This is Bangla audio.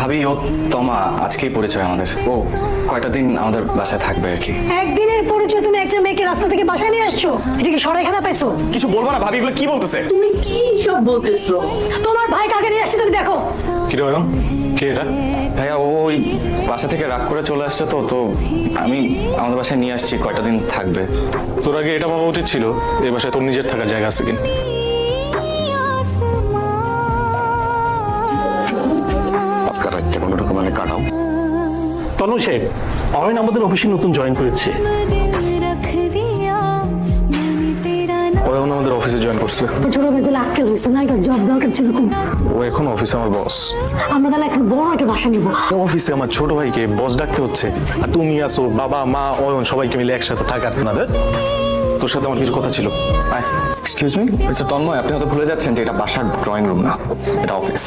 ভাবি ও তমা আজকেই পরিচয় আমাদের। ও কয়টা দিন আমাদের বাসায় থাকবে আর কি। একদিনের পরিচয় তুমি একটা মেয়েকে রাস্তা থেকে বাসায় নিয়ে আসছো? এটা কি সরাইখানা পাইছো? কিছু বলবো না ভাবি, এগুলো কি বলতেছে? তুমি কি সব বলতেছো? তোমার ভাই কাকে নিয়ে আসছে তুমি দেখো। কি রে অয়ন, কে এটা? ভাইয়া ও ওই বাসা থেকে রাগ করে চলে আসছে, তো তো আমি আমাদের বাসায় নিয়ে আসছি, কয়টা দিন থাকবে। তোর আগে এটা ভাবা উচিত ছিল এই বাসায় তোর নিজের থাকার জায়গা আছে কিনা। আজকাল রাতটা কোনো রকম মানে কাটাও। তনু সাহেব, অয়ন আমাদের অফিসে নতুন জয়েন করেছে। অয়ন আমাদের অফিসে জয়েন করছে। ছোট মেয়ে তাহলে আটকে রয়েছে না, একটা জব দরকার ছিল খুব। ও এখন অফিসে আমার বস। আমরা তাহলে এখন বড় একটা বাসা নিবো। অফিসে আমার ছোট ভাইকে বস ডাকতে হচ্ছে, আর তুমি আসো, বাবা মা অয়ন সবাইকে মিলে একসাথে থাকার না। তোর সাথে আমার কিছু কথা ছিল। এক্সকিউজ মি মিস্টার তন্ময়, আপনি হয়তো ভুলে যাচ্ছেন যে এটা বাসার ড্রয়িং রুম না, এটা অফিস।